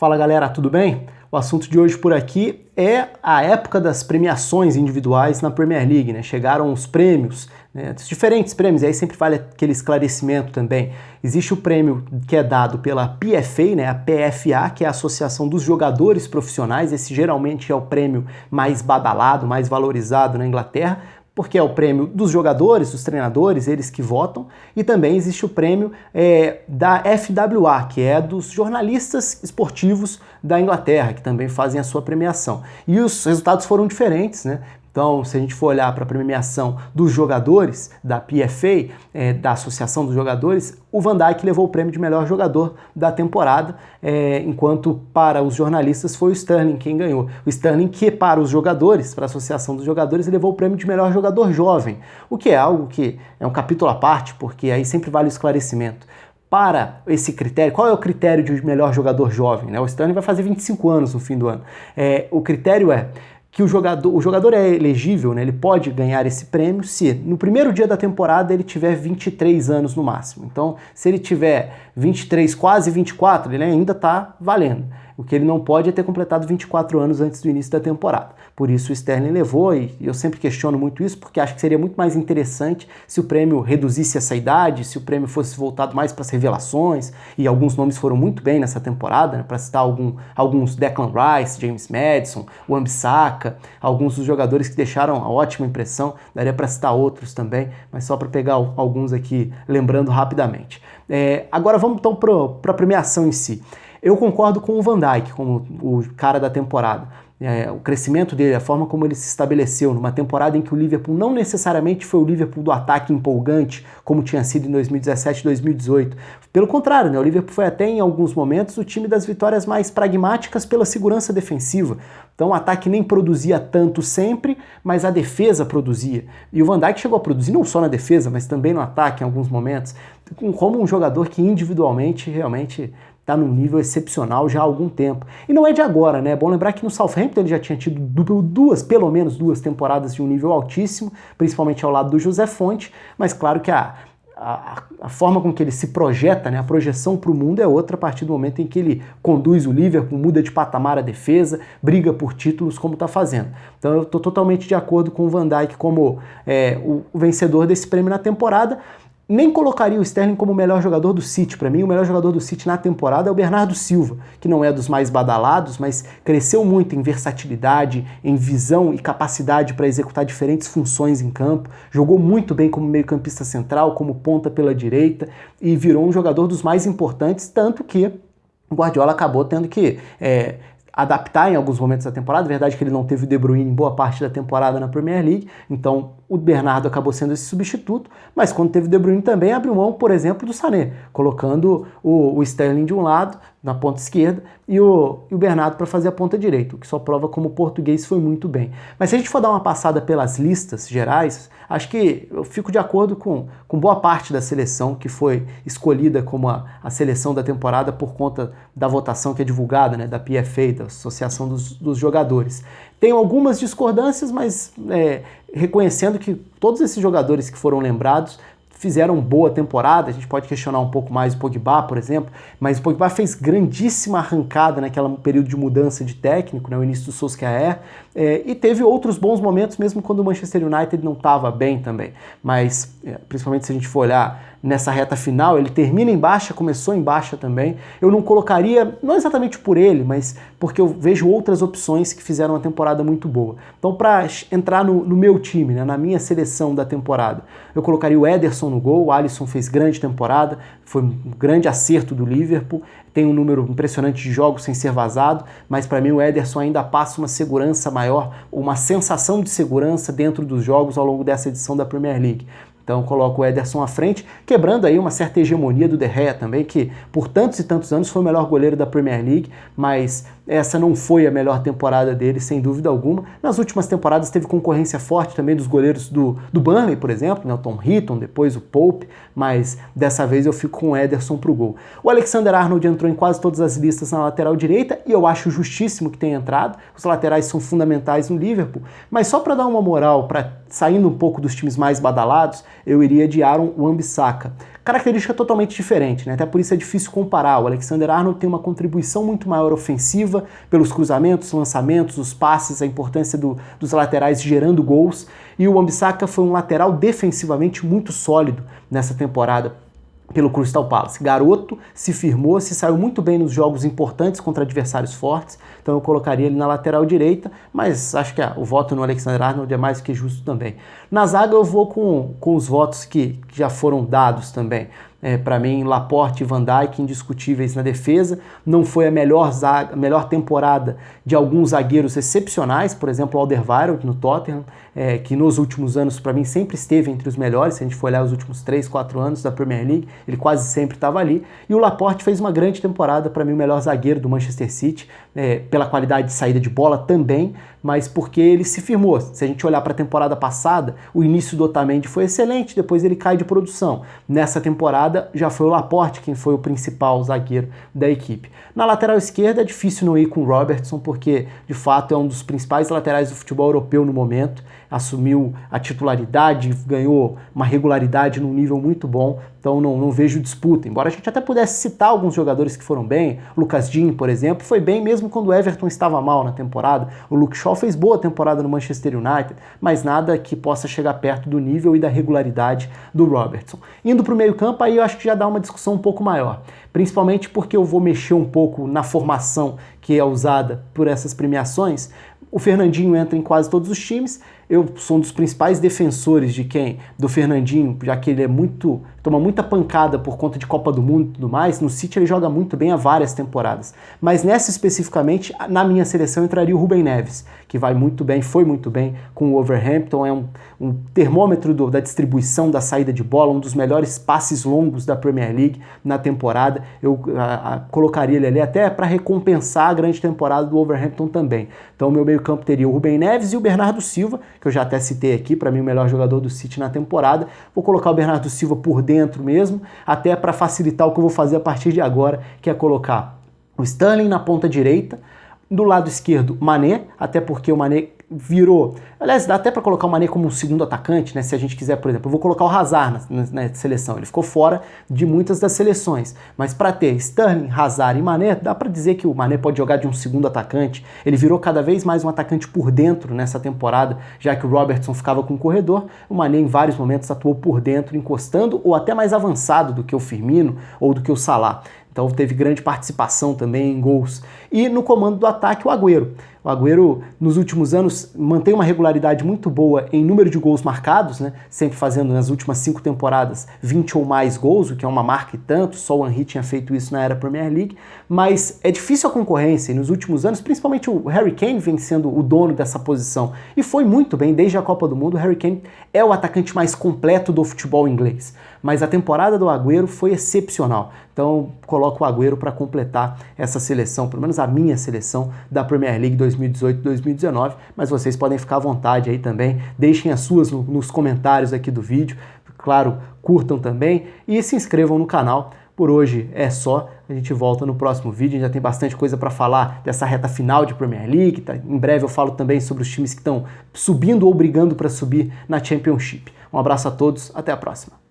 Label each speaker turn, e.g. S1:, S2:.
S1: Fala galera, tudo bem? O assunto de hoje por aqui é a época das premiações individuais na Premier League, né? Chegaram os prêmios, né? Diferentes prêmios, e aí sempre vale aquele esclarecimento também. Existe o prêmio que é dado pela PFA, né? A PFA, que é a Associação dos Jogadores Profissionais. Esse geralmente é o prêmio mais badalado, mais valorizado na Inglaterra, porque é o prêmio dos jogadores, dos treinadores, eles que votam, e também existe o prêmio da FWA, que é dos jornalistas esportivos da Inglaterra, que também fazem a sua premiação. E os resultados foram diferentes, né? Então, se a gente for olhar para a premiação dos jogadores, da PFA, da Associação dos Jogadores, o Van Dijk levou o prêmio de melhor jogador da temporada, enquanto para os jornalistas foi o Sterling quem ganhou. O Sterling que para os jogadores, para a Associação dos Jogadores, levou o prêmio de melhor jogador jovem, o que é algo que é um capítulo à parte, porque aí sempre vale o esclarecimento. Para esse critério, qual é o critério de melhor jogador jovem? Né? O Sterling vai fazer 25 anos no fim do ano. O critério é que o jogador é elegível, né? Ele pode ganhar esse prêmio se no primeiro dia da temporada ele tiver 23 anos no máximo. Então, se ele tiver 23, quase 24, ele ainda está valendo. O que ele não pode é ter completado 24 anos antes do início da temporada. Por isso o Sterling levou, e eu sempre questiono muito isso, porque acho que seria muito mais interessante se o prêmio reduzisse essa idade, se o prêmio fosse voltado mais para as revelações, e alguns nomes foram muito bem nessa temporada, né? Para citar alguns Declan Rice, James Maddison, Wan-Bissaka, alguns dos jogadores que deixaram a ótima impressão, daria para citar outros também, mas só para pegar alguns aqui, lembrando rapidamente. Agora vamos então para a premiação em si. Eu concordo com o Van Dijk, como o cara da temporada. O crescimento dele, a forma como ele se estabeleceu numa temporada em que o Liverpool não necessariamente foi o Liverpool do ataque empolgante, como tinha sido em 2017 e 2018. Pelo contrário, né? O Liverpool foi até em alguns momentos o time das vitórias mais pragmáticas pela segurança defensiva. Então o ataque nem produzia tanto sempre, mas a defesa produzia. E o Van Dijk chegou a produzir não só na defesa, mas também no ataque em alguns momentos, como um jogador que individualmente realmente está num nível excepcional já há algum tempo. E não é de agora, né? É bom lembrar que no Southampton ele já tinha tido pelo menos duas temporadas de um nível altíssimo, principalmente ao lado do José Fonte, mas claro que a forma com que ele se projeta, né, a projeção para o mundo é outra a partir do momento em que ele conduz o Liverpool, muda de patamar a defesa, briga por títulos como está fazendo. Então eu estou totalmente de acordo com o Van Dijk como o vencedor desse prêmio na temporada. Nem colocaria o Sterling como o melhor jogador do City. Para mim, o melhor jogador do City na temporada é o Bernardo Silva, que não é dos mais badalados, mas cresceu muito em versatilidade, em visão e capacidade para executar diferentes funções em campo. Jogou muito bem como meio-campista central, como ponta pela direita e virou um jogador dos mais importantes, tanto que o Guardiola acabou tendo que adaptar em alguns momentos da temporada. Verdade que ele não teve o De Bruyne em boa parte da temporada na Premier League, então o Bernardo acabou sendo esse substituto, mas quando teve o De Bruyne também abriu mão, por exemplo, do Sané, colocando o Sterling de um lado, na ponta esquerda, e o Bernardo para fazer a ponta direita, o que só prova como o português foi muito bem. Mas se a gente for dar uma passada pelas listas gerais, acho que eu fico de acordo com boa parte da seleção que foi escolhida como a seleção da temporada por conta da votação que é divulgada, né, da PFA, da Associação dos Jogadores. Tem algumas discordâncias, mas reconhecendo que todos esses jogadores que foram lembrados fizeram boa temporada. A gente pode questionar um pouco mais o Pogba, por exemplo, mas o Pogba fez grandíssima arrancada naquele período de mudança de técnico, né, o início do Solskjaer, e teve outros bons momentos mesmo quando o Manchester United não estava bem também, mas principalmente se a gente for olhar nessa reta final, ele termina em baixa, começou em baixa também. Eu não colocaria, não exatamente por ele, mas porque eu vejo outras opções que fizeram uma temporada muito boa. Então, para entrar no meu time, né, na minha seleção da temporada, eu colocaria o Ederson no gol. O Alisson fez grande temporada, foi um grande acerto do Liverpool, tem um número impressionante de jogos sem ser vazado, mas para mim o Ederson ainda passa uma segurança maior, uma sensação de segurança dentro dos jogos ao longo dessa edição da Premier League. Então eu coloco o Ederson à frente, quebrando aí uma certa hegemonia do De Gea também, que por tantos e tantos anos foi o melhor goleiro da Premier League, mas essa não foi a melhor temporada dele, sem dúvida alguma. Nas últimas temporadas teve concorrência forte também dos goleiros do Burnley, por exemplo, né, o Tom Heaton, depois o Pope, mas dessa vez eu fico com o Ederson pro gol. O Alexander-Arnold entrou em quase todas as listas na lateral direita, e eu acho justíssimo que tenha entrado. Os laterais são fundamentais no Liverpool, mas só para dar uma moral, para saindo um pouco dos times mais badalados, eu iria de Aaron Wan-Bissaka. Característica totalmente diferente, né? Até por isso é difícil comparar. O Alexander-Arnold tem uma contribuição muito maior ofensiva pelos cruzamentos, lançamentos, os passes, a importância dos laterais gerando gols. E o Wan-Bissaka foi um lateral defensivamente muito sólido nessa temporada pelo Crystal Palace. Garoto, se firmou, se saiu muito bem nos jogos importantes contra adversários fortes, então eu colocaria ele na lateral direita, mas acho que o voto no Alexander-Arnold é mais que justo também. Na zaga eu vou com os votos que já foram dados também. Para mim, Laporte e Van Dijk indiscutíveis na defesa. Não foi a melhor temporada de alguns zagueiros excepcionais, por exemplo, o Alderweireld no Tottenham, que nos últimos anos, para mim, sempre esteve entre os melhores. Se a gente for olhar os últimos 3, 4 anos da Premier League, ele quase sempre estava ali. E o Laporte fez uma grande temporada, para mim, o melhor zagueiro do Manchester City, pela qualidade de saída de bola também, mas porque ele se firmou. Se a gente olhar para a temporada passada, o início do Otamendi foi excelente, depois ele cai de produção. Nessa temporada já foi o Laporte quem foi o principal zagueiro da equipe. Na lateral esquerda é difícil não ir com o Robertson, porque de fato é um dos principais laterais do futebol europeu no momento, assumiu a titularidade, ganhou uma regularidade num nível muito bom, então não vejo disputa. Embora a gente até pudesse citar alguns jogadores que foram bem, Lucas Digne, por exemplo, foi bem mesmo quando o Everton estava mal na temporada, o Luke Shaw fez boa temporada no Manchester United, mas nada que possa chegar perto do nível e da regularidade do Robertson. Indo para o meio campo, aí eu acho que já dá uma discussão um pouco maior, principalmente porque eu vou mexer um pouco na formação que é usada por essas premiações. O Fernandinho entra em quase todos os times. Eu sou um dos principais defensores do Fernandinho, já que ele toma muita pancada por conta de Copa do Mundo e tudo mais. No City ele joga muito bem há várias temporadas. Mas nessa especificamente, na minha seleção entraria o Rúben Neves, que foi muito bem com o Wolverhampton, é um termômetro da distribuição, da saída de bola, um dos melhores passes longos da Premier League na temporada. Eu colocaria ele ali até para recompensar a grande temporada do Wolverhampton também. Então o meu meio-campo teria o Rúben Neves e o Bernardo Silva, que eu já até citei aqui, para mim o melhor jogador do City na temporada. Vou colocar o Bernardo Silva por dentro mesmo, até para facilitar o que eu vou fazer a partir de agora, que é colocar o Sterling na ponta direita, do lado esquerdo Mané, até porque o Mané virou... Aliás, dá até para colocar o Mané como um segundo atacante, né? Se a gente quiser, por exemplo, eu vou colocar o Hazard na seleção. Ele ficou fora de muitas das seleções, mas para ter Sterling, Hazard e Mané, dá para dizer que o Mané pode jogar de um segundo atacante. Ele virou cada vez mais um atacante por dentro nessa temporada, já que o Robertson ficava com o corredor. O Mané em vários momentos atuou por dentro, encostando ou até mais avançado do que o Firmino ou do que o Salah. Então teve grande participação também em gols. E no comando do ataque, o Agüero. O Agüero, nos últimos anos, mantém uma regularidade muito boa em número de gols marcados, né? Sempre fazendo, nas últimas 5 temporadas, 20 ou mais gols, o que é uma marca e tanto. Só o Henry tinha feito isso na era Premier League. Mas é difícil a concorrência, e nos últimos anos, principalmente o Harry Kane vem sendo o dono dessa posição. E foi muito bem, desde a Copa do Mundo, o Harry Kane é o atacante mais completo do futebol inglês. Mas a temporada do Agüero foi excepcional. Então, coloco o Agüero para completar essa seleção, pelo menos a minha seleção da Premier League 2018-2019, mas vocês podem ficar à vontade aí também, deixem as suas nos comentários aqui do vídeo, claro, curtam também e se inscrevam no canal. Por hoje é só, a gente volta no próximo vídeo, já tem bastante coisa para falar dessa reta final de Premier League, tá? Em breve eu falo também sobre os times que estão subindo ou brigando para subir na Championship. Um abraço a todos, até a próxima.